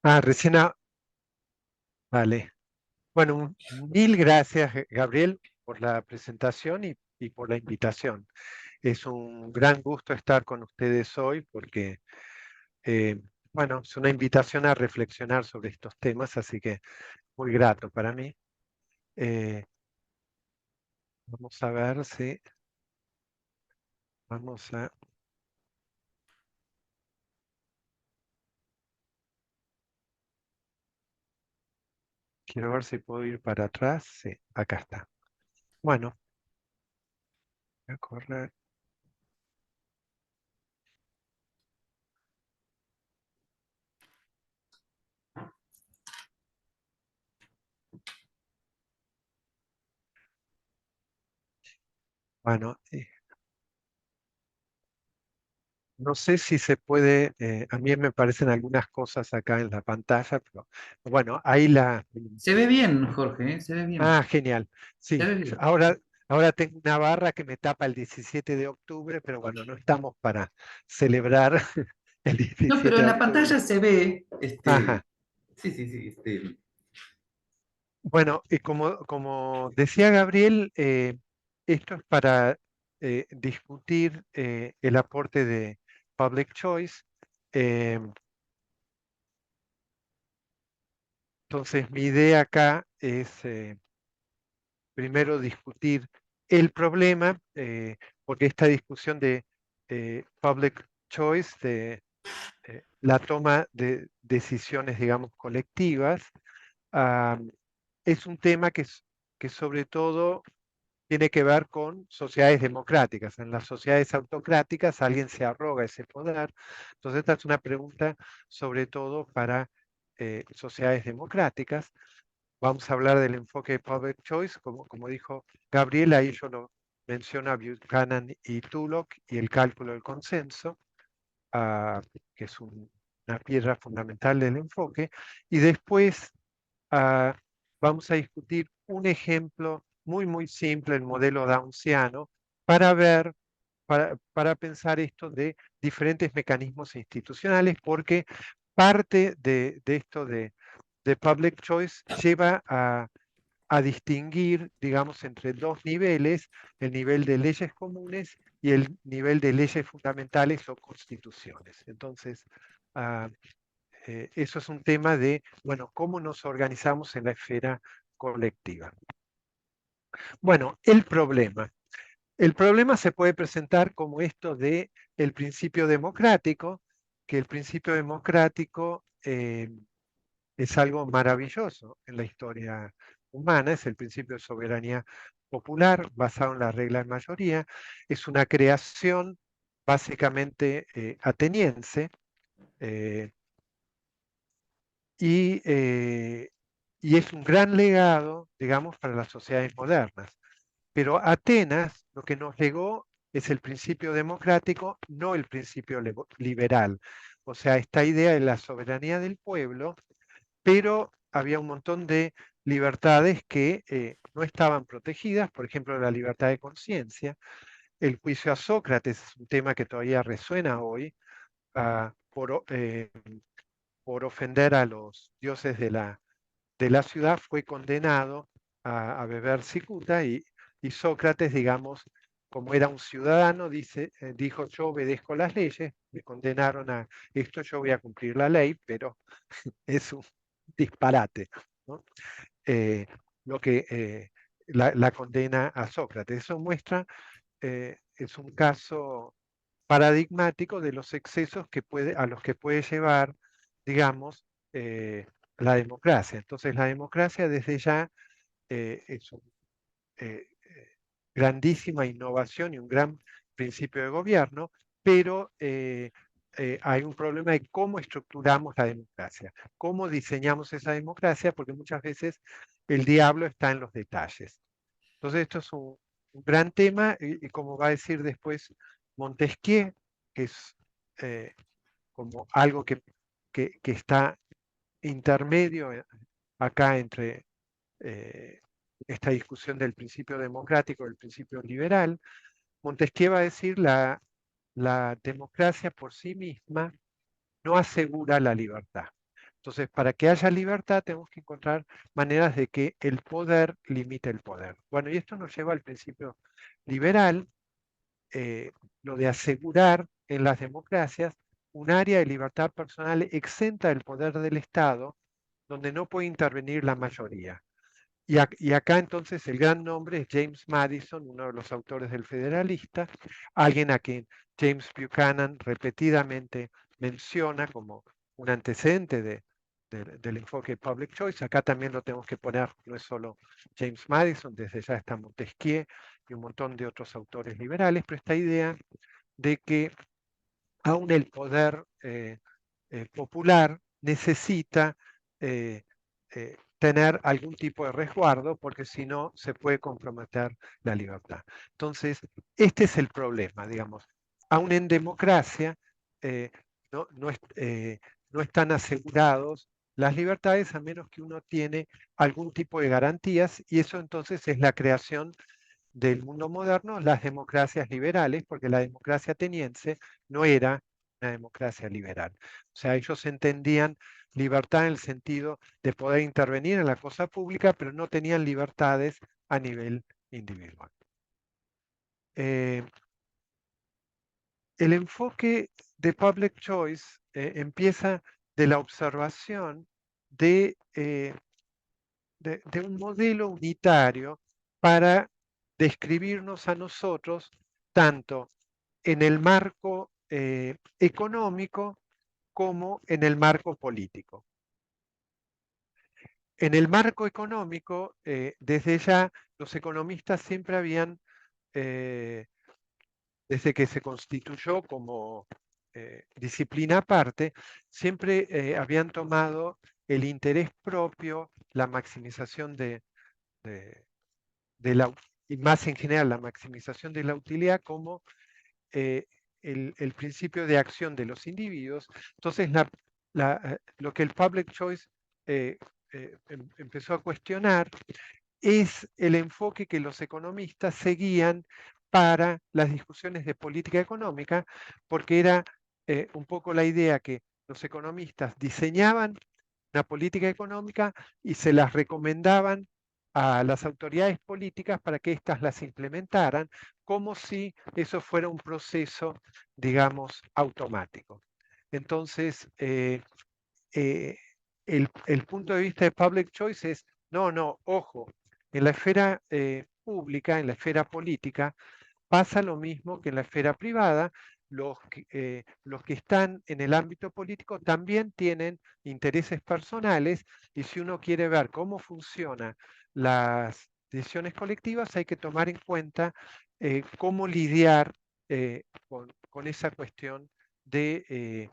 Recién, vale. Bueno, mil gracias, Gabriel, por la presentación y por la invitación. Es un gran gusto estar con ustedes hoy porque, eh, bueno, es una invitación a reflexionar sobre estos temas, así que muy grato para mí. Eh, Vamos a ver si vamos a... Quiero ver si puedo ir para atrás. Sí, acá está. Bueno, voy a correr. Bueno, no sé si se puede, a mí me parecen algunas cosas acá en la pantalla, pero bueno, ahí la... Se ve bien, Jorge, ¿eh? Se ve bien. Genial. Se Sí, ve bien. ahora tengo una barra que me tapa el 17 de octubre, pero bueno, no estamos para celebrar el No, pero 17 de en la octubre. pantalla se ve, Ajá. sí, sí, sí, Bueno, y como decía Gabriel, esto es para discutir el aporte de Public Choice. Eh, entonces, mi idea acá es primero discutir el problema, porque esta discusión de public choice, de la toma de decisiones, digamos, colectivas, ah, es un tema que sobre todo tiene que ver con sociedades democráticas. En las sociedades autocráticas alguien se arroga ese poder. Entonces, esta es una pregunta sobre todo para sociedades democráticas. Vamos a hablar del enfoque de Public Choice, como dijo Gabriela, ahí yo lo menciono a Buchanan y Tullock, y el cálculo del consenso, que es una piedra fundamental del enfoque. Y después ah, vamos a discutir un ejemplo muy simple, el modelo Downsiano, para ver, para pensar esto de diferentes mecanismos institucionales, porque parte de esto de public choice lleva a distinguir, digamos, entre dos niveles, el nivel de leyes comunes y el nivel de leyes fundamentales o constituciones. Entonces, ah, eso es un tema de, bueno, cómo nos organizamos en la esfera colectiva. Bueno, el problema. El problema se puede presentar como esto de el principio democrático, que el principio democrático es algo maravilloso en la historia humana, es el principio de soberanía popular basado en la regla de mayoría, es una creación básicamente ateniense eh, y, eh, y es un gran legado, digamos, para las sociedades modernas. Pero Atenas lo que nos legó es el principio democrático, no el principio liberal. O sea, esta idea de la soberanía del pueblo, pero había un montón de libertades que no estaban protegidas, por ejemplo, la libertad de conciencia. El juicio a Sócrates es un tema que todavía resuena hoy por ofender a los dioses de la ciudad, fue condenado a beber cicuta y Sócrates, digamos, como era un ciudadano, dijo, yo obedezco las leyes, me condenaron a esto, yo voy a cumplir la ley, pero es un disparate, ¿no? Eh, lo que la condena a Sócrates. Eso muestra, es un caso paradigmático de los excesos a los que puede llevar, digamos, la democracia. Entonces, la democracia desde ya es una grandísima innovación y un gran principio de gobierno, pero hay un problema de cómo estructuramos la democracia, cómo diseñamos esa democracia, porque muchas veces el diablo está en los detalles. Entonces, esto es un gran tema y como va a decir después Montesquieu, que es como algo que está intermedio acá entre eh, esta discusión del principio democrático y el principio liberal. Montesquieu va a decir la democracia por sí misma no asegura la libertad. Entonces, para que haya libertad, tenemos que encontrar maneras de que el poder limite el poder. Bueno, y esto nos lleva al principio liberal, lo de asegurar en las democracias un área de libertad personal exenta del poder del Estado, donde no puede intervenir la mayoría. Y acá entonces el gran nombre es James Madison, uno de los autores del Federalista, alguien a quien James Buchanan repetidamente menciona como un antecedente del enfoque public choice. Acá también lo tenemos que poner, no es solo James Madison, desde ya está Montesquieu y un montón de otros autores liberales, pero esta idea de que aún el poder popular necesita tener algún tipo de resguardo porque si no se puede comprometer la libertad. Entonces, este es el problema, digamos. Aún en democracia eh, no están asegurados las libertades a menos que uno tiene algún tipo de garantías y eso entonces es la creación del mundo moderno, las democracias liberales, porque la democracia ateniense no era una democracia liberal. O sea, ellos entendían libertad en el sentido de poder intervenir en la cosa pública, pero no tenían libertades a nivel individual. El enfoque de public choice empieza de la observación de un modelo unitario para describirnos a nosotros tanto en el marco económico como en el marco político. En el marco económico, desde ya los economistas siempre habían, desde que se constituyó como disciplina aparte, siempre habían tomado el interés propio, la maximización de, y más en general la maximización de la utilidad como eh, el principio de acción de los individuos. Entonces, lo que el public choice empezó a cuestionar es el enfoque que los economistas seguían para las discusiones de política económica, porque era un poco la idea que los economistas diseñaban una política económica y se las recomendaban a las autoridades políticas para que éstas las implementaran, como si eso fuera un proceso, digamos, automático. Entonces, eh, el punto de vista de public choice es, no, ojo, en la esfera pública, en la esfera política, pasa lo mismo que en la esfera privada. Los que están en el ámbito político también tienen intereses personales y si uno quiere ver cómo funcionan las decisiones colectivas, hay que tomar en cuenta cómo lidiar con esa cuestión de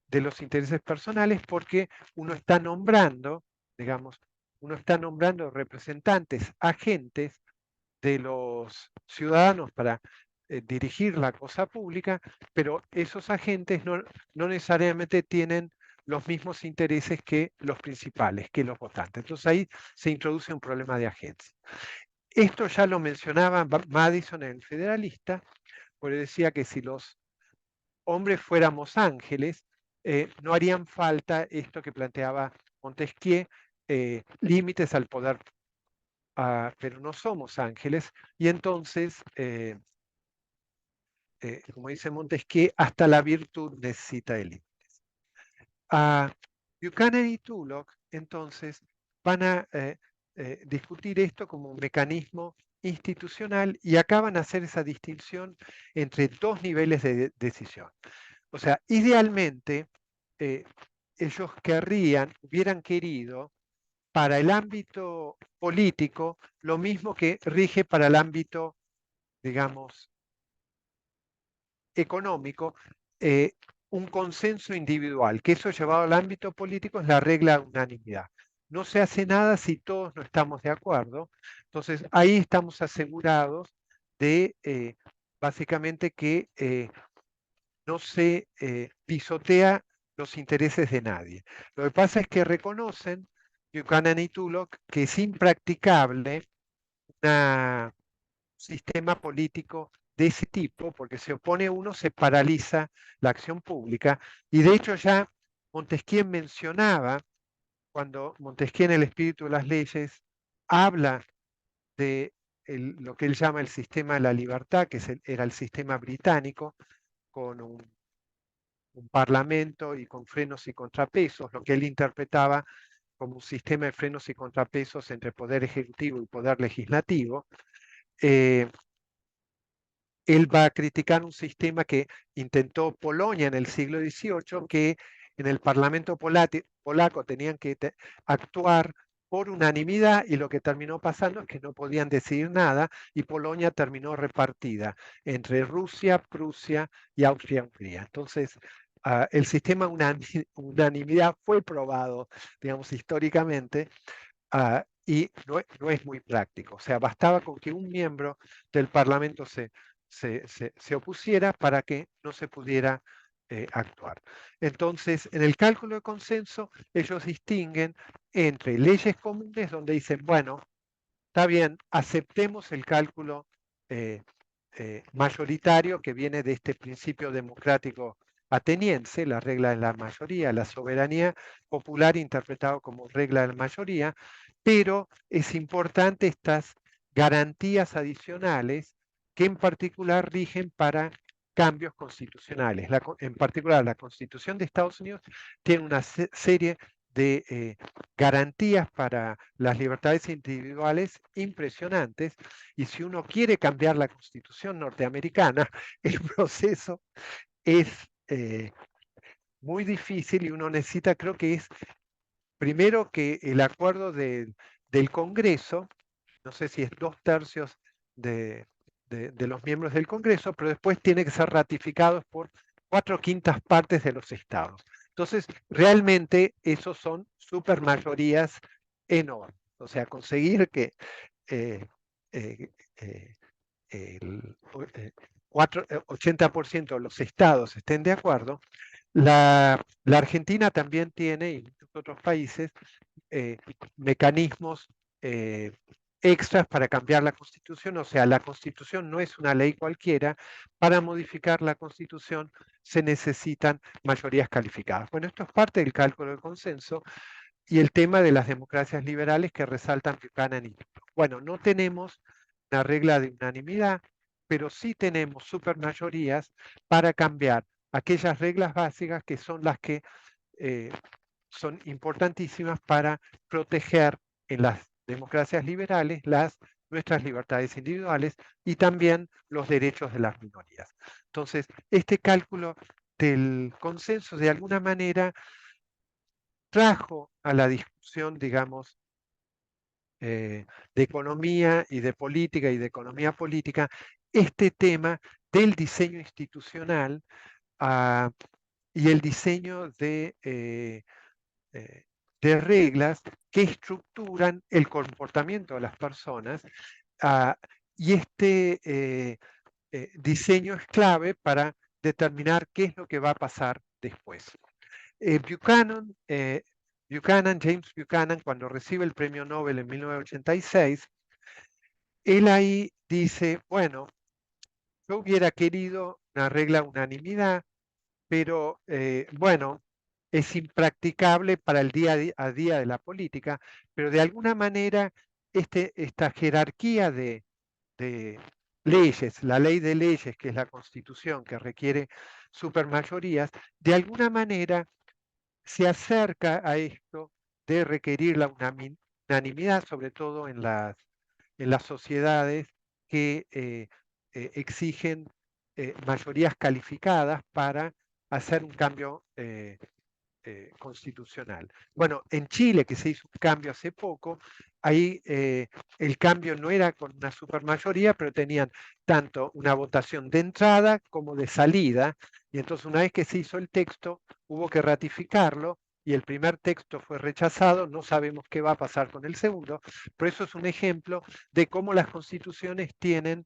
los intereses personales porque uno está nombrando, digamos, uno está nombrando representantes, agentes de los ciudadanos para dirigir la cosa pública, pero esos agentes no necesariamente tienen los mismos intereses que los principales, que los votantes. Entonces ahí se introduce un problema de agencia. Esto ya lo mencionaba Madison en el Federalista, porque decía que si los hombres fuéramos ángeles, no harían falta esto que planteaba Montesquieu, límites al poder, pero no somos ángeles, y entonces, como dice Montesquieu, hasta la virtud necesita de límites. Buchanan y Tullock, entonces, van a discutir esto como un mecanismo institucional y acaban a hacer esa distinción entre dos niveles de decisión. O sea, idealmente, ellos hubieran querido para el ámbito político lo mismo que rige para el ámbito, digamos, económico, un consenso individual, que eso llevado al ámbito político es la regla de unanimidad. No se hace nada si todos no estamos de acuerdo. Entonces, ahí estamos asegurados de, básicamente, que no se pisotea los intereses de nadie. Lo que pasa es que reconocen, Buchanan y Tullock, que es impracticable un sistema político de ese tipo, porque se opone uno, se paraliza la acción pública, y de hecho ya Montesquieu mencionaba, cuando Montesquieu en El espíritu de las leyes habla de lo que él llama el sistema de la libertad, que era el sistema británico, con un parlamento y con frenos y contrapesos, lo que él interpretaba como un sistema de frenos y contrapesos entre poder ejecutivo y poder legislativo. Él va a criticar un sistema que intentó Polonia en el siglo XVIII, que en el Parlamento polaco tenían que actuar por unanimidad, y lo que terminó pasando es que no podían decidir nada, y Polonia terminó repartida entre Rusia, Prusia y Austria-Hungría. Entonces, el sistema unanimidad fue probado, digamos, históricamente, y no es muy práctico. O sea, bastaba con que un miembro del Parlamento se opusiera para que no se pudiera actuar. Entonces, en el cálculo de consenso, ellos distinguen entre leyes comunes, donde dicen, bueno, está bien, aceptemos el cálculo eh, mayoritario que viene de este principio democrático ateniense, la regla de la mayoría, la soberanía popular interpretado como regla de la mayoría, pero es importante estas garantías adicionales que en particular rigen para cambios constitucionales. En particular, la Constitución de Estados Unidos tiene una serie de garantías para las libertades individuales impresionantes, y si uno quiere cambiar la Constitución norteamericana, el proceso es muy difícil, y uno necesita, creo que es primero que el acuerdo del Congreso, no sé si es 2/3 de los miembros del Congreso, pero después tiene que ser ratificado por 4/5 partes de los estados. Entonces, realmente esos son supermayorías enormes. O sea, conseguir que eh, eh, eh, el 80% de los estados estén de acuerdo. La Argentina también tiene, y muchos otros países, eh, mecanismos eh, extras para cambiar la Constitución. O sea, la Constitución no es una ley cualquiera. Para modificar la Constitución se necesitan mayorías calificadas. Bueno, esto es parte del cálculo del consenso, y el tema de las democracias liberales que resaltan Buchanan y Tulloch. Bueno, no tenemos una regla de unanimidad, pero sí tenemos supermayorías para cambiar aquellas reglas básicas que son las que eh, son importantísimas para proteger en las democracias liberales nuestras libertades individuales y también los derechos de las minorías. Entonces, este cálculo del consenso de alguna manera trajo a la discusión, digamos, de economía y de política y de economía política, este tema del diseño institucional y el diseño de reglas que estructuran el comportamiento de las personas, ah, y este diseño es clave para determinar qué es lo que va a pasar después. James Buchanan, cuando recibe el premio Nobel en 1986, él ahí dice, bueno, yo hubiera querido una regla unanimidad, pero bueno, es impracticable para el día a día de la política, pero de alguna manera esta jerarquía de leyes, la ley de leyes, que es la Constitución, que requiere supermayorías, de alguna manera se acerca a esto de requerir la unanimidad, sobre todo en las sociedades que exigen mayorías calificadas para hacer un cambio constitucional. Bueno, en Chile, que se hizo un cambio hace poco, ahí el cambio no era con una supermayoría, pero tenían tanto una votación de entrada como de salida, y entonces una vez que se hizo el texto, hubo que ratificarlo, y el primer texto fue rechazado. No sabemos qué va a pasar con el segundo, pero eso es un ejemplo de cómo las constituciones tienen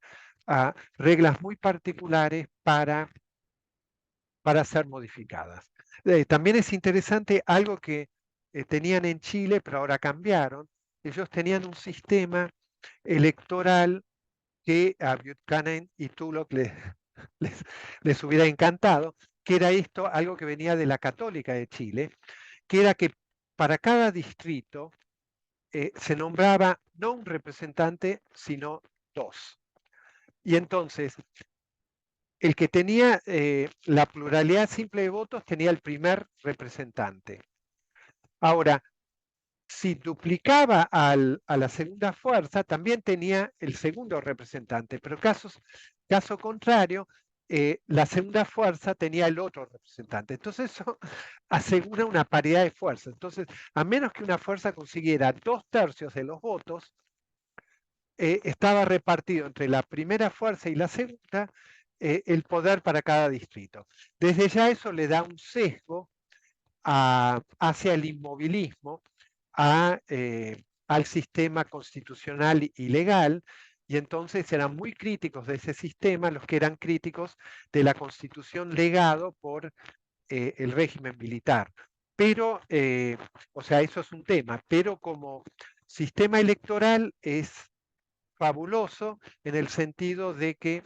reglas muy particulares para ser modificadas. También es interesante algo que tenían en Chile, pero ahora cambiaron. Ellos tenían un sistema electoral que a Buchanan y Tulloch les hubiera encantado, que era esto, algo que venía de la Católica de Chile, que era que para cada distrito se nombraba no un representante, sino dos. Y entonces, el que tenía la pluralidad simple de votos tenía el primer representante. Ahora, si duplicaba a la segunda fuerza, también tenía el segundo representante, pero caso contrario, la segunda fuerza tenía el otro representante. Entonces eso asegura una paridad de fuerzas. Entonces, a menos que una fuerza consiguiera 2/3 de los votos, estaba repartido entre la primera fuerza y la segunda el poder para cada distrito. Desde ya eso le da un sesgo hacia el inmovilismo, al sistema constitucional y legal, y entonces eran muy críticos de ese sistema los que eran críticos de la constitución legado por el régimen militar. Pero, o sea, eso es un tema, pero como sistema electoral es fabuloso en el sentido de que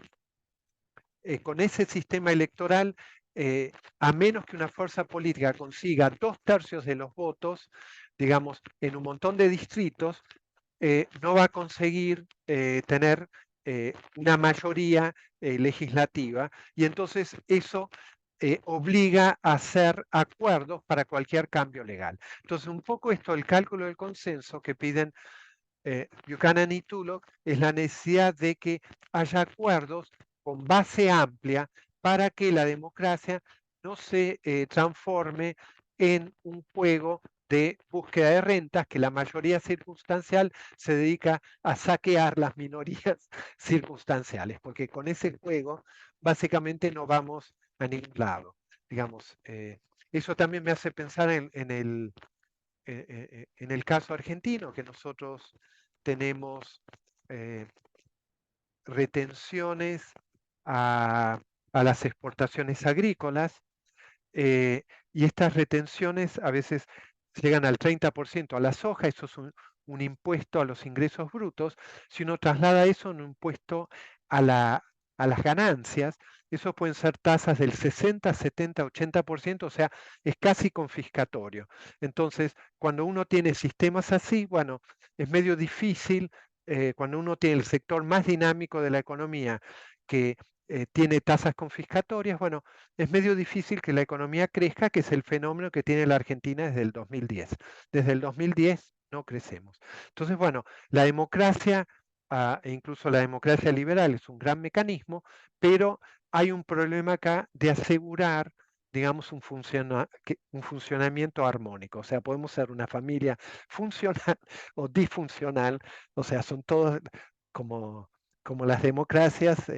con ese sistema electoral, a menos que una fuerza política consiga 2/3 de los votos, digamos, en un montón de distritos, no va a conseguir tener una mayoría legislativa, y entonces eso obliga a hacer acuerdos para cualquier cambio legal. Entonces, un poco esto, el cálculo del consenso que piden Buchanan y Tulloch, es la necesidad de que haya acuerdos con base amplia para que la democracia no se transforme en un juego de búsqueda de rentas, que la mayoría circunstancial se dedica a saquear las minorías circunstanciales, porque con ese juego básicamente no vamos a ningún lado. Digamos, eso también me hace pensar en el caso argentino, que nosotros tenemos retenciones a las exportaciones agrícolas, y estas retenciones a veces llegan al 30% a la soja. Eso es un impuesto a los ingresos brutos. Si uno traslada eso en un impuesto a las ganancias, eso pueden ser tasas del 60, 70, 80%, o sea, es casi confiscatorio. Entonces, cuando uno tiene sistemas así, bueno, es medio difícil, cuando uno tiene el sector más dinámico de la economía, que tiene tasas confiscatorias, bueno, es medio difícil que la economía crezca, que es el fenómeno que tiene la Argentina desde el 2010. Desde el 2010 no crecemos. Entonces, bueno, la democracia, e incluso la democracia liberal, es un gran mecanismo, pero hay un problema acá de asegurar, digamos, un funcionamiento armónico. O sea, podemos ser una familia funcional o disfuncional, o sea, son todos como las democracias.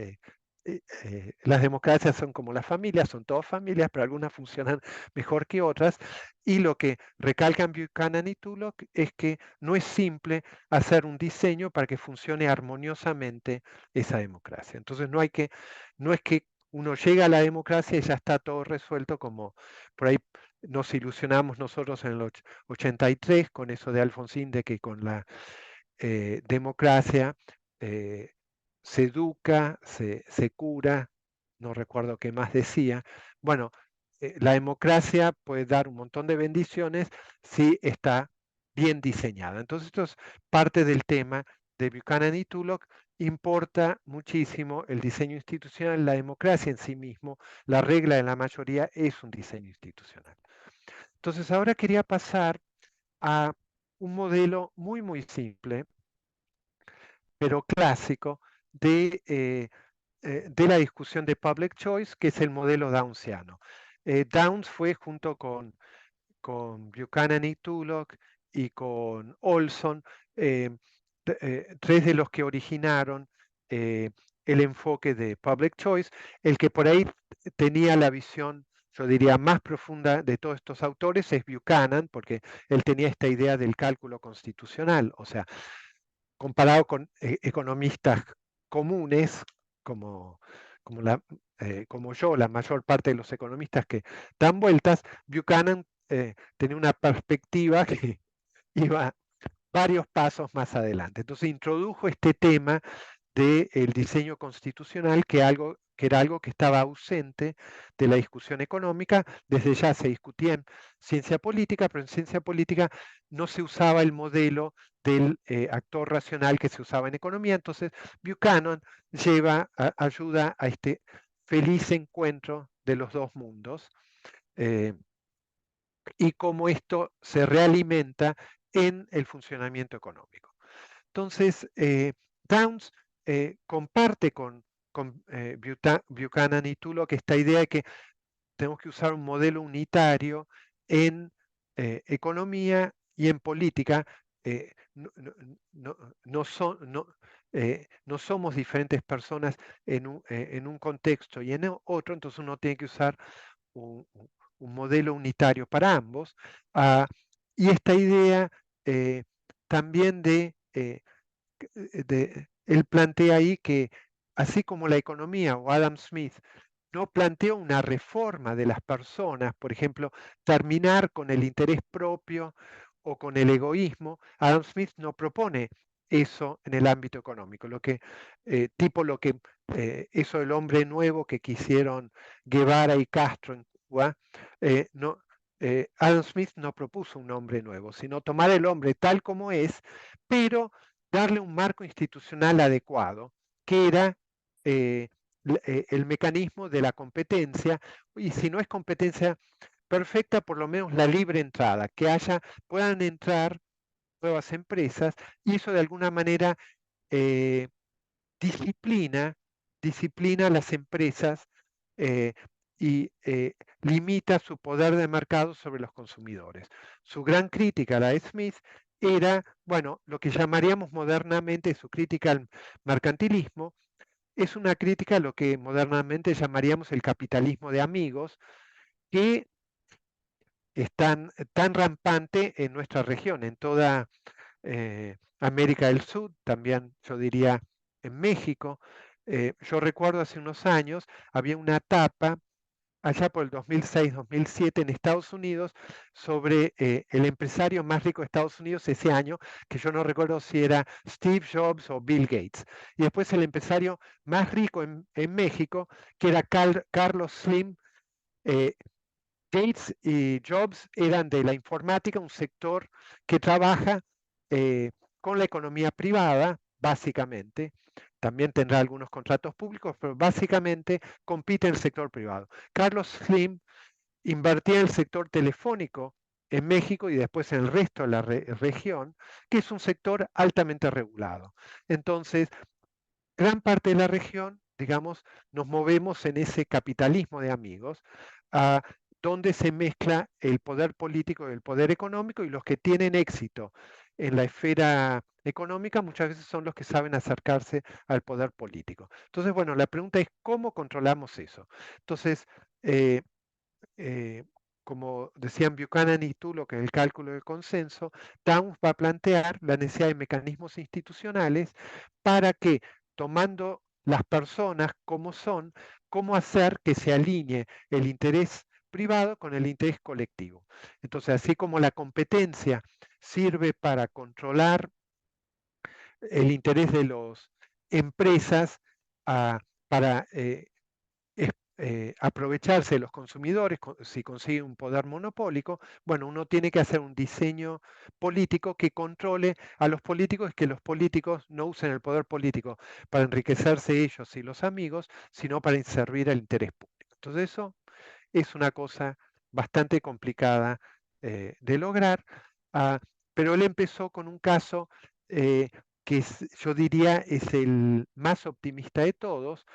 Las democracias son como las familias, son todas familias, pero algunas funcionan mejor que otras. Y lo que recalcan Buchanan y Tulloch es que no es simple hacer un diseño para que funcione armoniosamente esa democracia. Entonces no es que uno llega a la democracia y ya está todo resuelto, como por ahí nos ilusionamos nosotros en el 83 con eso de Alfonsín, de que con la democracia se educa, se cura, no recuerdo qué más decía. Bueno, la democracia puede dar un montón de bendiciones si está bien diseñada. Entonces, esto es parte del tema de Buchanan y Tulloch. Importa muchísimo el diseño institucional, la democracia en sí mismo, la regla de la mayoría es un diseño institucional. Entonces, ahora quería pasar a un modelo muy, muy simple, pero clásico, de la discusión de public choice, que es el modelo downsiano. Downs fue junto con Buchanan y Tulloch y con Olson, tres de los que originaron el enfoque de public choice. El que por ahí tenía la visión, yo diría, más profunda de todos estos autores es Buchanan, porque él tenía esta idea del cálculo constitucional, o sea, comparado con economistas comunes, como, como yo, la mayor parte de los economistas que dan vueltas, Buchanan tenía una perspectiva que iba varios pasos más adelante. Entonces introdujo este tema del diseño constitucional, que que era algo que estaba ausente de la discusión económica. Desde ya se discutía en ciencia política, pero en ciencia política no se usaba el modelo del actor racional que se usaba en economía. Entonces Buchanan ayuda a este feliz encuentro de los dos mundos, y cómo esto se realimenta en el funcionamiento económico. Entonces, Downs comparte con Buchanan y Tullock esta idea de que tenemos que usar un modelo unitario en economía y en política. No, no somos diferentes personas en un contexto y en otro, entonces uno tiene que usar un, un modelo unitario para ambos. Y esta idea también él plantea ahí que así como la economía o Adam Smith no plantea una reforma de las personas, por ejemplo, terminar con el interés propio o con el egoísmo, Adam Smith no propone eso en el ámbito económico, tipo lo que eso del hombre nuevo que quisieron Guevara y Castro en Cuba. No, Adam Smith no propuso un hombre nuevo, sino tomar el hombre tal como es, pero darle un marco institucional adecuado, que era el mecanismo de la competencia, y si no es competencia perfecta, por lo menos la libre entrada, que puedan entrar nuevas empresas, y eso de alguna manera eh, disciplina, disciplina a las empresas eh, y limita su poder de mercado sobre los consumidores. Su gran crítica a la Smith era, bueno, lo que llamaríamos modernamente su crítica al mercantilismo. Es una crítica a lo que modernamente llamaríamos el capitalismo de amigos, que es tan rampante en nuestra región, en toda América del Sur, también yo diría en México. Yo recuerdo hace unos años, había una etapa allá por el 2006-2007 en Estados Unidos sobre el empresario más rico de Estados Unidos ese año, que yo no recuerdo si era Steve Jobs o Bill Gates. Y después el empresario más rico en México, que era Carlos Slim. eh, Gates y Jobs eran de la informática, un sector que trabaja con la economía privada, básicamente. También tendrá algunos contratos públicos, pero básicamente compite en el sector privado. Carlos Slim invertía en el sector telefónico en México y después en el resto de la región, que es un sector altamente regulado. Entonces, gran parte de la región, digamos, nos movemos en ese capitalismo de amigos, ah, donde se mezcla el poder político y el poder económico, y los que tienen éxito en la esfera económica muchas veces son los que saben acercarse al poder político. Entonces, bueno, la pregunta es cómo controlamos eso. Entonces, eh, eh, como decían Buchanan y tú, lo que es el cálculo del consenso, Downs va a plantear la necesidad de mecanismos institucionales para que, tomando las personas como son, cómo hacer que se alinee el interés privado con el interés colectivo. Entonces, así como la competencia sirve para controlar el interés de las empresas, para aprovecharse de los consumidores si consigue un poder monopólico, bueno, uno tiene que hacer un diseño político que controle a los políticos, y que los políticos no usen el poder político para enriquecerse ellos y los amigos, sino para servir al interés público. Entonces eso es una cosa bastante complicada de lograr, ah, pero él empezó con un caso que yo diría es el más optimista de todos.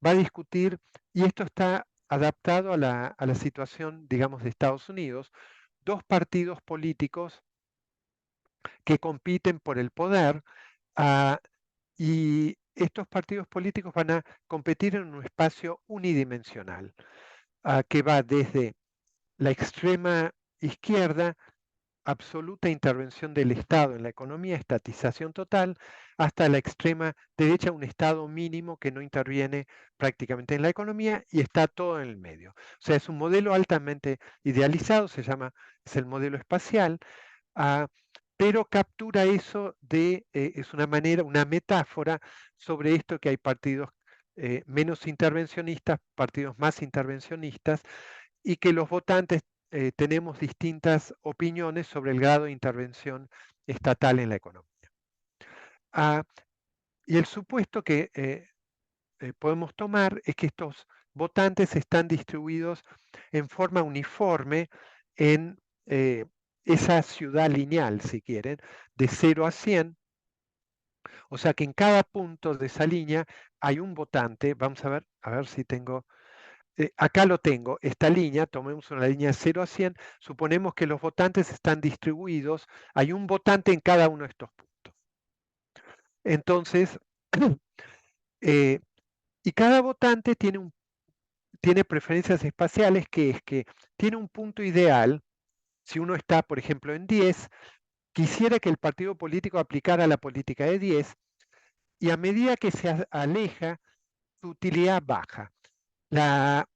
Va a discutir, y esto está adaptado a la situación, digamos, de Estados Unidos, dos partidos políticos que compiten por el poder, ah, y estos partidos políticos van a competir en un espacio unidimensional, que va desde la extrema izquierda, absoluta intervención del Estado en la economía, estatización total, hasta la extrema derecha, un Estado mínimo que no interviene prácticamente en la economía, y está todo en el medio. O sea, es un modelo altamente idealizado, es el modelo espacial, ah, pero captura eso es una manera, una metáfora sobre esto, que hay partidos menos intervencionistas, partidos más intervencionistas, y que los votantes tenemos distintas opiniones sobre el grado de intervención estatal en la economía. Y el supuesto que podemos tomar es que estos votantes están distribuidos en forma uniforme en esa ciudad lineal, si quieren, de 0 a 100. O sea que en cada punto de esa línea hay un votante. Vamos a ver si tengo. Acá lo tengo, esta línea, tomemos una línea de 0 a 100, suponemos que los votantes están distribuidos, hay un votante en cada uno de estos puntos. Entonces, y cada votante tiene preferencias espaciales, que es que tiene un punto ideal. Si uno está, por ejemplo, en 10, quisiera que el partido político aplicara la política de 10, y a medida que se aleja, su utilidad baja. La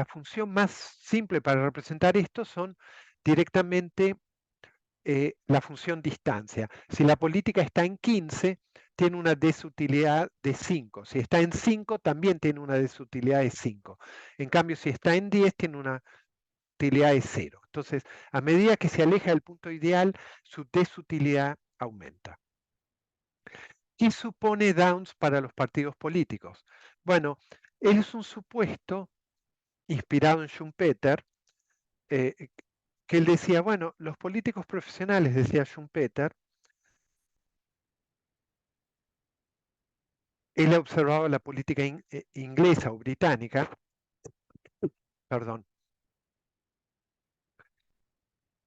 función más simple para representar esto son directamente la función distancia. Si la política está en 15, tiene una desutilidad de 5. Si está en 5, también tiene una desutilidad de 5. En cambio, si está en 10, tiene una utilidad de 0. Entonces, a medida que se aleja del punto ideal, su desutilidad aumenta. ¿Qué supone Downs para los partidos políticos? Bueno, él es un supuesto inspirado en Schumpeter, que él decía, bueno, los políticos profesionales, decía Schumpeter, él ha observado la política inglesa o británica, perdón,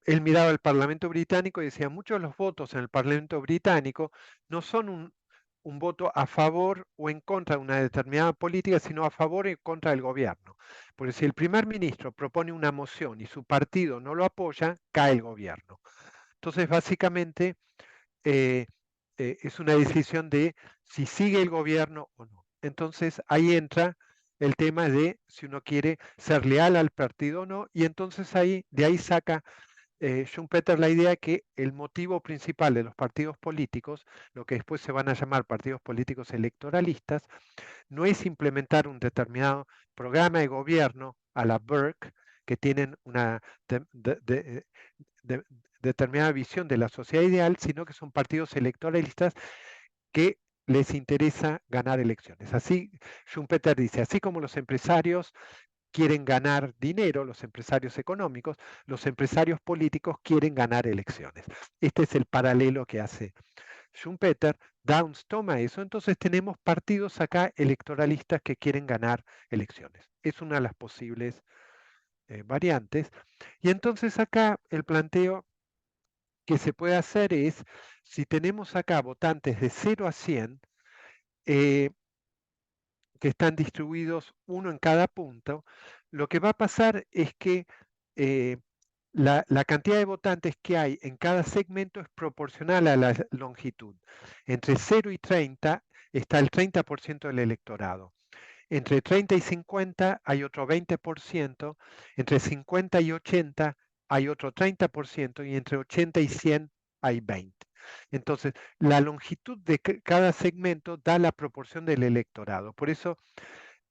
él miraba el Parlamento británico y decía, muchos de los votos en el Parlamento británico no son un voto a favor o en contra de una determinada política, sino a favor o en contra del gobierno. Porque si el primer ministro propone una moción y su partido no lo apoya, cae el gobierno. Entonces, básicamente, es una decisión de si sigue el gobierno o no. Entonces, ahí entra el tema de si uno quiere ser leal al partido o no, y entonces de ahí saca Schumpeter la idea que el motivo principal de los partidos políticos, lo que después se van a llamar partidos políticos electoralistas, no es implementar un determinado programa de gobierno a la Burke, que tienen una determinada visión de la sociedad ideal, sino que son partidos electoralistas que les interesa ganar elecciones. Así, Schumpeter dice, así como los empresarios quieren ganar dinero, los empresarios económicos, los empresarios políticos quieren ganar elecciones. Este es el paralelo que hace Schumpeter. Downs toma eso, entonces tenemos partidos acá electoralistas que quieren ganar elecciones. Es una de las posibles variantes. Y entonces acá el planteo que se puede hacer es, si tenemos acá votantes de 0 a 100, que están distribuidos uno en cada punto, lo que va a pasar es que la cantidad de votantes que hay en cada segmento es proporcional a la longitud. Entre 0 y 30 está el 30% del electorado. Entre 30 y 50 hay otro 20%, entre 50 y 80 hay otro 30%, y entre 80 y 100 hay 20%. Entonces, la longitud de cada segmento da la proporción del electorado. Por eso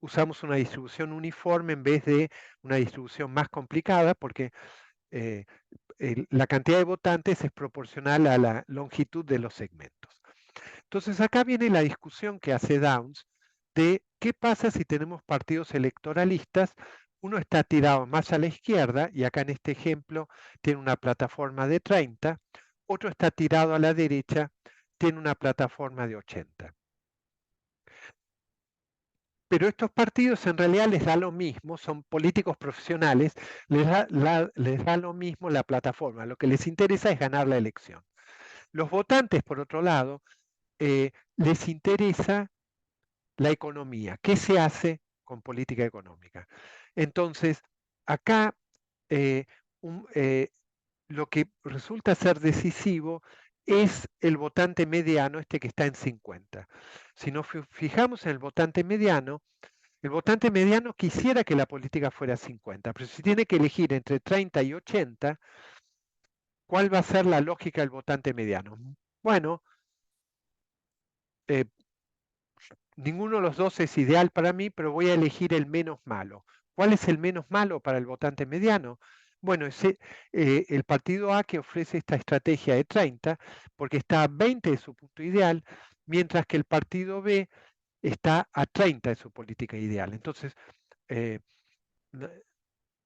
usamos una distribución uniforme en vez de una distribución más complicada, porque la cantidad de votantes es proporcional a la longitud de los segmentos. Entonces, acá viene la discusión que hace Downs de qué pasa si tenemos partidos electoralistas. Uno está tirado más a la izquierda, y acá en este ejemplo tiene una plataforma de 30, otro está tirado a la derecha, tiene una plataforma de 80. Pero estos partidos en realidad les da lo mismo, son políticos profesionales, les da lo mismo la plataforma, lo que les interesa es ganar la elección. Los votantes, por otro lado, les interesa la economía. ¿Qué se hace con política económica? Entonces, acá lo que resulta ser decisivo es el votante mediano, este que está en 50. Si nos fijamos en el votante mediano quisiera que la política fuera 50, pero si tiene que elegir entre 30 y 80, ¿cuál va a ser la lógica del votante mediano? Bueno, ninguno de los dos es ideal para mí, pero voy a elegir el menos malo. ¿Cuál es el menos malo para el votante mediano? Bueno, es el partido A, que ofrece esta estrategia de 30, porque está a 20 de su punto ideal, mientras que el partido B está a 30 de su política ideal. Entonces, eh,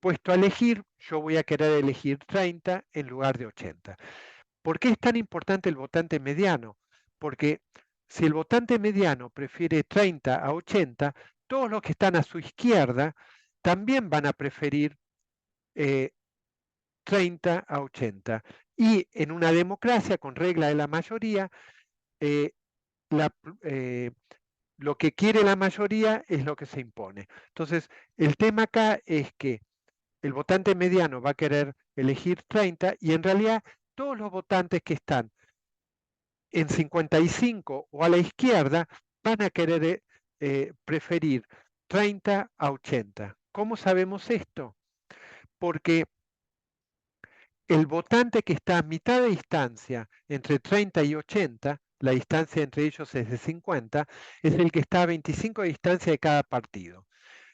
puesto a elegir, yo voy a querer elegir 30 en lugar de 80. ¿Por qué es tan importante el votante mediano? Porque si el votante mediano prefiere 30 a 80, todos los que están a su izquierda también van a preferir 30 a 80. Y en una democracia con regla de la mayoría, eh, la, eh, lo que quiere la mayoría es lo que se impone. Entonces, el tema acá es que el votante mediano va a querer elegir 30 y en realidad todos los votantes que están en 55 o a la izquierda van a querer preferir 30 a 80. ¿Cómo sabemos esto? Porque el votante que está a mitad de distancia entre 30 y 80, la distancia entre ellos es de 50, es el que está a 25 de distancia de cada partido.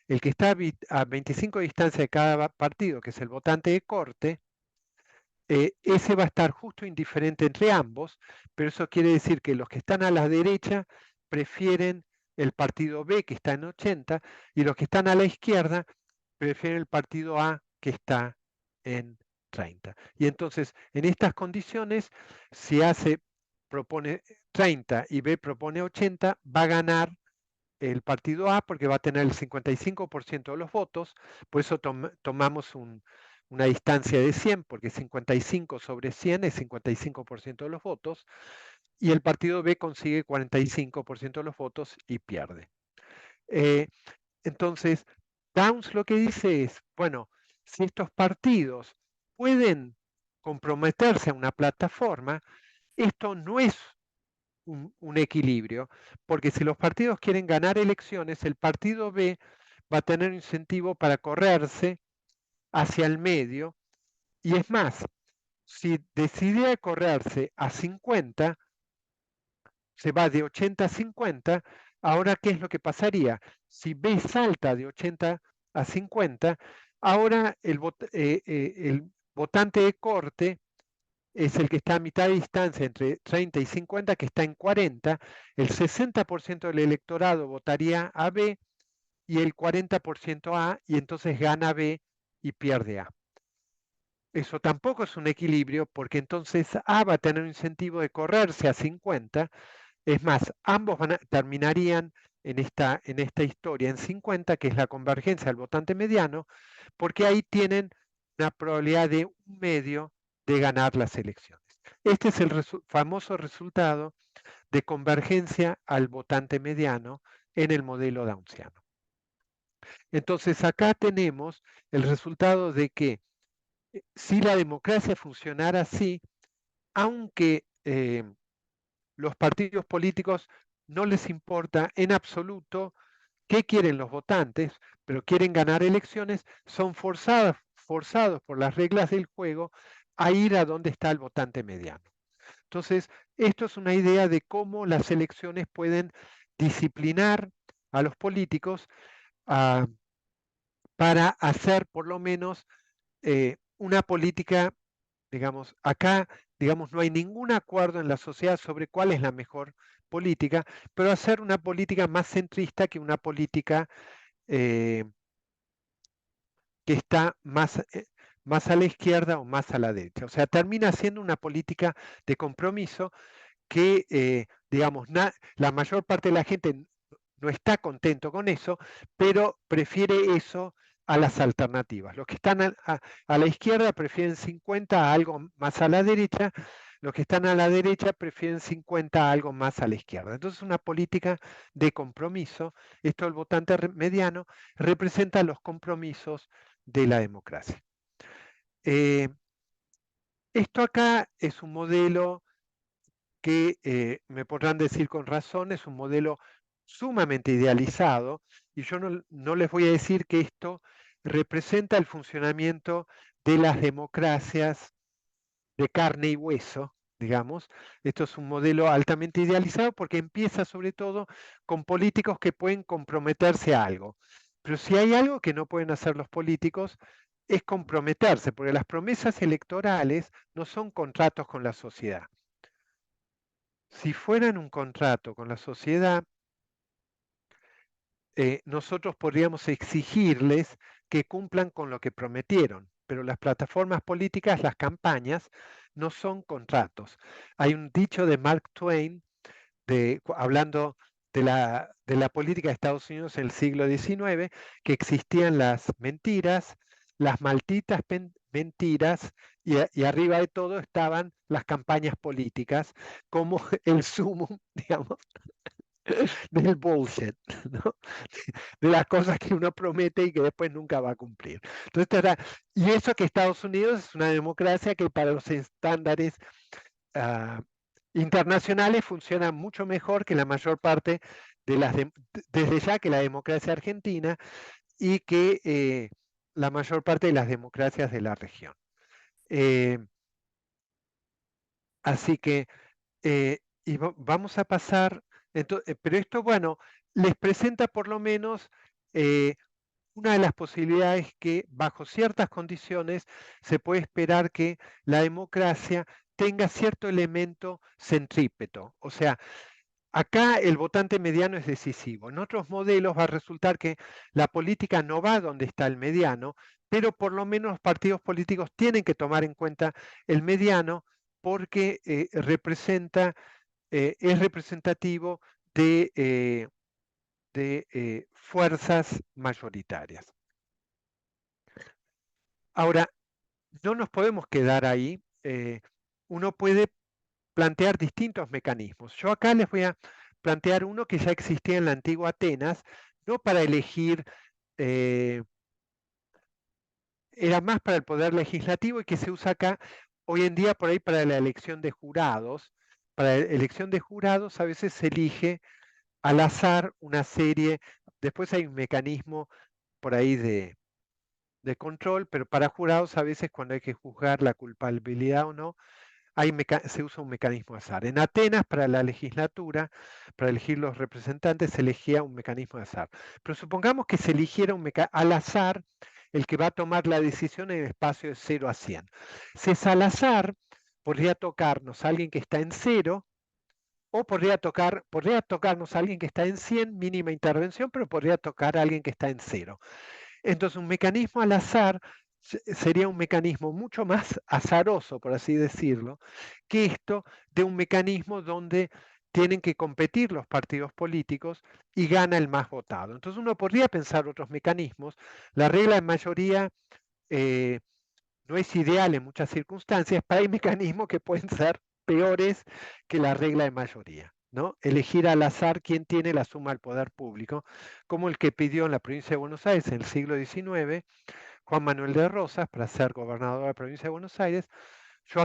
El que está a 25 de distancia de cada partido, que es el votante de corte, ese va a estar justo indiferente entre ambos, pero eso quiere decir que los que están a la derecha prefieren el partido B, que está en 80, y los que están a la izquierda prefieren el partido A, que está en 30. Y entonces, en estas condiciones, si A se propone 30 y B propone 80, va a ganar el partido A porque va a tener el 55% de los votos, por eso tomamos una distancia de 100, porque 55 sobre 100 es 55% de los votos, y el partido B consigue 45% de los votos y pierde. Entonces, Downs lo que dice es, bueno, si estos partidos pueden comprometerse a una plataforma, esto no es un equilibrio, porque si los partidos quieren ganar elecciones, el partido B va a tener un incentivo para correrse hacia el medio, y es más, si decide correrse a 50, se va de 80 a 50, ahora ¿qué es lo que pasaría? Si B salta de 80 a 50, ahora el votante de corte es el que está a mitad de distancia entre 30 y 50, que está en 40, el 60% del electorado votaría a B y el 40% A, y entonces gana B y pierde A. Eso tampoco es un equilibrio, porque entonces A va a tener un incentivo de correrse a 50, es más, ambos terminarían en esta historia en 50, que es la convergencia del votante mediano, porque ahí tienen una probabilidad de un medio de ganar las elecciones. Este es el famoso resultado de convergencia al votante mediano en el modelo Downsiano. Entonces acá tenemos el resultado de que si la democracia funcionara así, aunque los partidos políticos no les importa en absoluto qué quieren los votantes, pero quieren ganar elecciones, son forzados por las reglas del juego a ir a donde está el votante mediano. Entonces, esto es una idea de cómo las elecciones pueden disciplinar a los políticos para hacer por lo menos una política, digamos, acá, digamos, no hay ningún acuerdo en la sociedad sobre cuál es la mejor política, pero hacer una política más centrista que una política eh, que está más a la izquierda o más a la derecha. O sea, termina siendo una política de compromiso que, digamos, la mayor parte de la gente no está contento con eso, pero prefiere eso a las alternativas. Los que están a la izquierda prefieren 50 a algo más a la derecha, los que están a la derecha prefieren 50 a algo más a la izquierda. Entonces, una política de compromiso, esto el votante mediano, representa los compromisos de la democracia. Esto acá es un modelo que me podrán decir con razón, es un modelo sumamente idealizado, y yo no les voy a decir que esto representa el funcionamiento de las democracias de carne y hueso, digamos. Esto es un modelo altamente idealizado porque empieza sobre todo con políticos que pueden comprometerse a algo. Pero si hay algo que no pueden hacer los políticos es comprometerse, porque las promesas electorales no son contratos con la sociedad. Si fueran un contrato con la sociedad, nosotros podríamos exigirles que cumplan con lo que prometieron, pero las plataformas políticas, las campañas, no son contratos. Hay un dicho de Mark Twain, hablando de la política de Estados Unidos en el siglo XIX, que existían las mentiras, las malditas mentiras, y arriba de todo estaban las campañas políticas como el sumo, digamos, del bullshit, ¿no? De las cosas que uno promete y que después nunca va a cumplir. Entonces, y eso que Estados Unidos es una democracia que para los estándares internacionales funciona mucho mejor que la mayor parte de las, desde ya que la democracia argentina y que la mayor parte de las democracias de la región. Así que y vamos a pasar, pero esto, bueno, les presenta por lo menos una de las posibilidades que bajo ciertas condiciones se puede esperar que la democracia tenga cierto elemento centrípeto. O sea, acá el votante mediano es decisivo. En otros modelos va a resultar que la política no va donde está el mediano, pero por lo menos los partidos políticos tienen que tomar en cuenta el mediano porque es representativo de fuerzas mayoritarias. Ahora, no nos podemos quedar ahí. Uno puede plantear distintos mecanismos. Yo acá les voy a plantear uno que ya existía en la antigua Atenas, no para elegir, era más para el poder legislativo y que se usa acá hoy en día por ahí para la elección de jurados. Para la elección de jurados a veces se elige al azar una serie, después hay un mecanismo por ahí de control, pero para jurados a veces cuando hay que juzgar la culpabilidad o no, se usa un mecanismo de azar. En Atenas, para la legislatura, para elegir los representantes, se elegía un mecanismo de azar. Pero supongamos que se eligiera al azar el que va a tomar la decisión en el espacio de 0 a 100. Si es al azar, podría tocarnos a alguien que está en 0, o podría tocarnos a alguien que está en 100, mínima intervención, pero podría tocar a alguien que está en 0. Entonces, un mecanismo al azar sería un mecanismo mucho más azaroso, por así decirlo, que esto de un mecanismo donde tienen que competir los partidos políticos y gana el más votado. Entonces uno podría pensar otros mecanismos. La regla de mayoría no es ideal en muchas circunstancias, pero hay mecanismos que pueden ser peores que la regla de mayoría. ¿No? Elegir al azar quién tiene la suma del poder público, como el que pidió en la provincia de Buenos Aires en el siglo XIX Juan Manuel de Rosas para ser gobernador de la provincia de Buenos Aires. Yo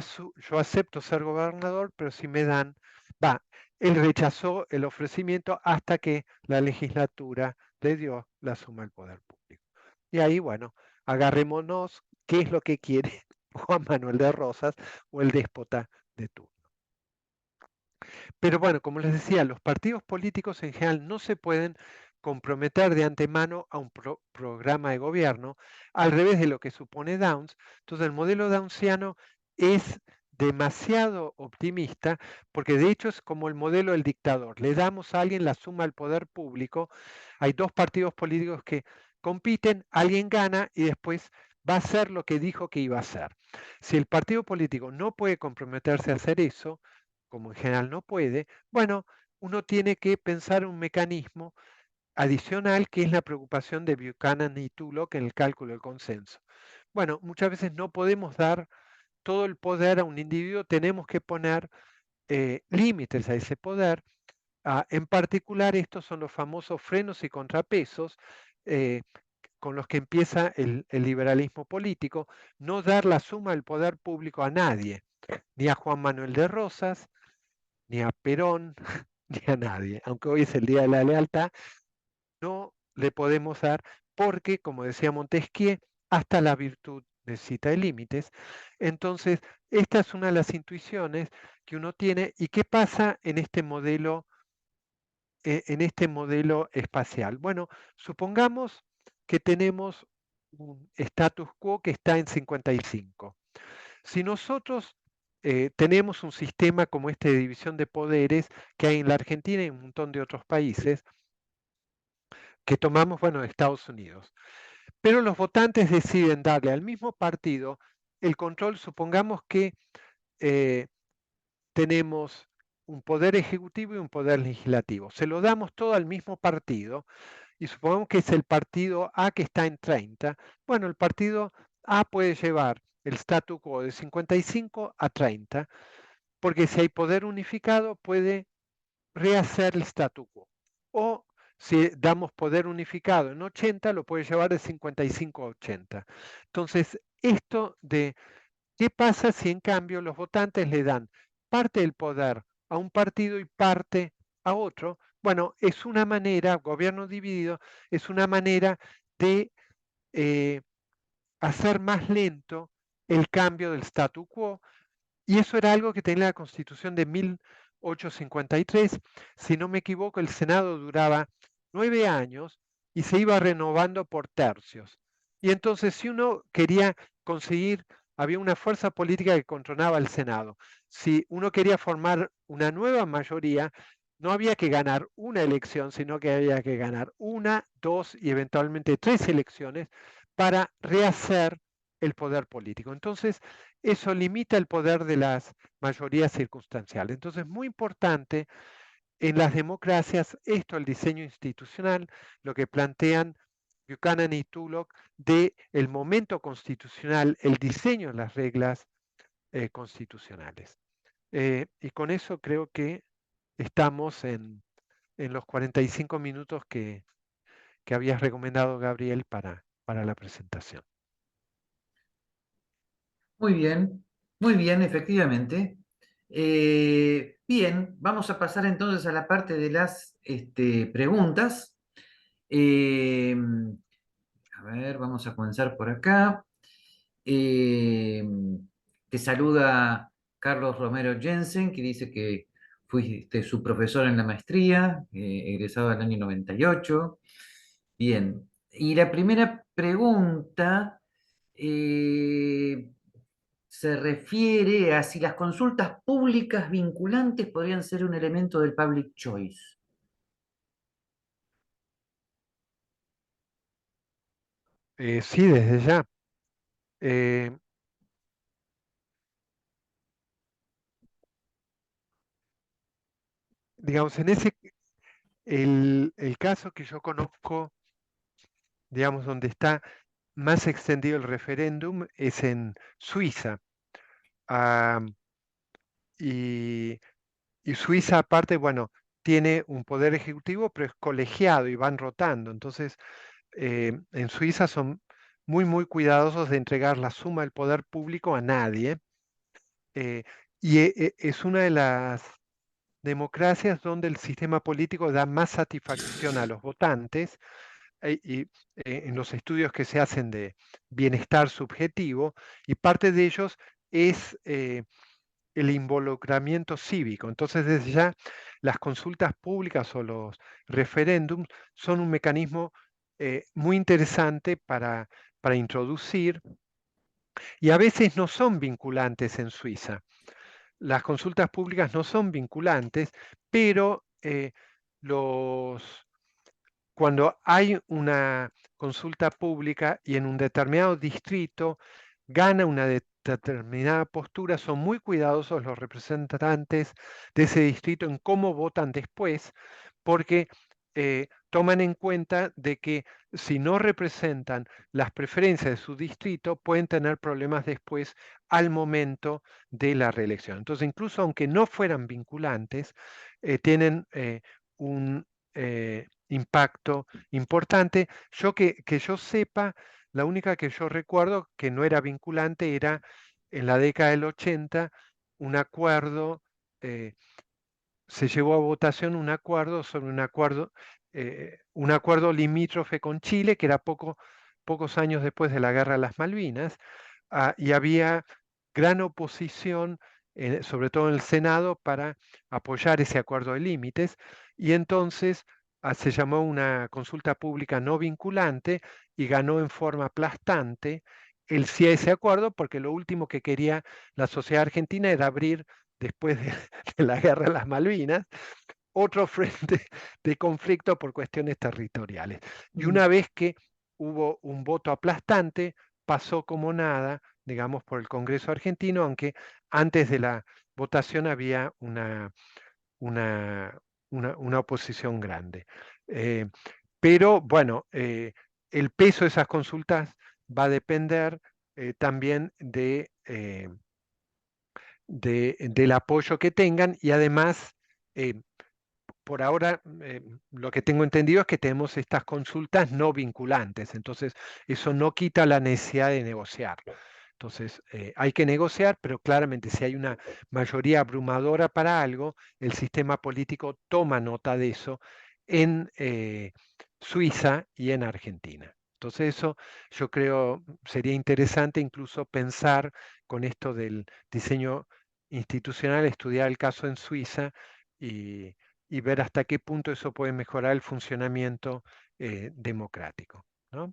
acepto ser gobernador, pero si me dan, él rechazó el ofrecimiento hasta que la legislatura le dio la suma del poder público. Y ahí, bueno, agarrémonos qué es lo que quiere Juan Manuel de Rosas o el déspota de turno. Pero bueno, como les decía, los partidos políticos en general no se pueden comprometer de antemano a un programa de gobierno, al revés de lo que supone Downs. Entonces el modelo downsiano es demasiado optimista, porque de hecho es como el modelo del dictador. Le damos a alguien la suma del poder público, hay dos partidos políticos que compiten, alguien gana y después va a hacer lo que dijo que iba a hacer. Si el partido político no puede comprometerse a hacer eso, como en general no puede, bueno, uno tiene que pensar un mecanismo adicional que es la preocupación de Buchanan y Tullock en el cálculo del consenso. Bueno, muchas veces no podemos dar todo el poder a un individuo, tenemos que poner límites a ese poder. En particular, estos son los famosos frenos y contrapesos con los que empieza el liberalismo político, no dar la suma del poder público a nadie, ni a Juan Manuel de Rosas, ni a Perón, ni a nadie. Aunque hoy es el Día de la Lealtad, no le podemos dar porque, como decía Montesquieu, hasta la virtud necesita de límites. Entonces, esta es una de las intuiciones que uno tiene. ¿Y qué pasa en este modelo espacial? Bueno, supongamos que tenemos un status quo que está en 55. Si nosotros tenemos un sistema como este de división de poderes que hay en la Argentina y en un montón de otros países, que tomamos, bueno, de Estados Unidos, pero los votantes deciden darle al mismo partido el control. Supongamos que eh, tenemos un poder ejecutivo y un poder legislativo. Se lo damos todo al mismo partido y supongamos que es el partido A que está en 30. Bueno, el partido A puede llevar el statu quo de 55 a 30, porque si hay poder unificado puede rehacer el statu quo. O si damos poder unificado en 80, lo puede llevar de 55 a 80. Entonces, esto de qué pasa si en cambio los votantes le dan parte del poder a un partido y parte a otro. Bueno, es una manera, gobierno dividido, es una manera de hacer más lento el cambio del statu quo, y eso era algo que tenía la Constitución de 1853. Si no me equivoco, el Senado duraba 9 años y se iba renovando por tercios. Y entonces, si uno quería conseguir, había una fuerza política que controlaba el Senado. Si uno quería formar una nueva mayoría, no había que ganar una elección, sino que había que ganar una, dos y eventualmente tres elecciones para rehacer el poder político. Entonces, eso limita el poder de las mayorías circunstanciales. Entonces, muy importante en las democracias esto, el diseño institucional, lo que plantean Buchanan y Tullock de el momento constitucional, el diseño de las reglas constitucionales. Y con eso creo que estamos en los 45 minutos que habías recomendado, Gabriel, para la presentación. Muy bien, efectivamente. Bien, vamos a pasar entonces a la parte de las preguntas. Eh, a ver, vamos a comenzar por acá. Eh, Te saluda Carlos Romero Jensen, que dice que fuiste su profesor en la maestría, egresado del año 98. Bien, y la primera pregunta se refiere a si las consultas públicas vinculantes podrían ser un elemento del public choice. Sí, desde ya. Eh, digamos, el caso que yo conozco, digamos, donde está más extendido el referéndum es en Suiza. Ah, y, y Suiza aparte, bueno, tiene un poder ejecutivo, pero es colegiado y van rotando. Entonces, en Suiza son muy, muy cuidadosos de entregar la suma del poder público a nadie. eh, es una de las democracias donde el sistema político da más satisfacción a los votantes. En los estudios que se hacen de bienestar subjetivo, y parte de ellos es el involucramiento cívico. Entonces, desde ya, las consultas públicas o los referéndums son un mecanismo muy interesante para introducir, y a veces no son vinculantes en Suiza. Las consultas públicas no son vinculantes, pero los cuando hay una consulta pública y en un determinado distrito gana una determinada postura, son muy cuidadosos los representantes de ese distrito en cómo votan después, porque toman en cuenta de que si no representan las preferencias de su distrito, pueden tener problemas después al momento de la reelección. Entonces, incluso aunque no fueran vinculantes, tienen un impacto importante. Que yo sepa, la única que yo recuerdo que no era vinculante era en la década del 80, un acuerdo, se llevó a votación un acuerdo sobre un acuerdo limítrofe con Chile, que era pocos años después de la Guerra de las Malvinas, y había gran oposición, sobre todo en el Senado, para apoyar ese acuerdo de límites, y entonces se llamó una consulta pública no vinculante y ganó en forma aplastante el sí a ese acuerdo, porque lo último que quería la sociedad argentina era abrir, después de, de la guerra de las Malvinas, otro frente de conflicto por cuestiones territoriales. Y Mm. una vez que hubo un voto aplastante, pasó como nada, digamos, por el Congreso argentino, aunque antes de la votación había una, una oposición grande. Eh, pero bueno, el peso de esas consultas va a depender también del apoyo que tengan y además por ahora lo que tengo entendido es que tenemos estas consultas no vinculantes, entonces eso no quita la necesidad de negociar. Entonces hay que negociar, pero claramente si hay una mayoría abrumadora para algo, el sistema político toma nota de eso en Suiza y en Argentina. Entonces eso yo creo sería interesante incluso pensar con esto del diseño institucional, estudiar el caso en Suiza y ver hasta qué punto eso puede mejorar el funcionamiento democrático, ¿no?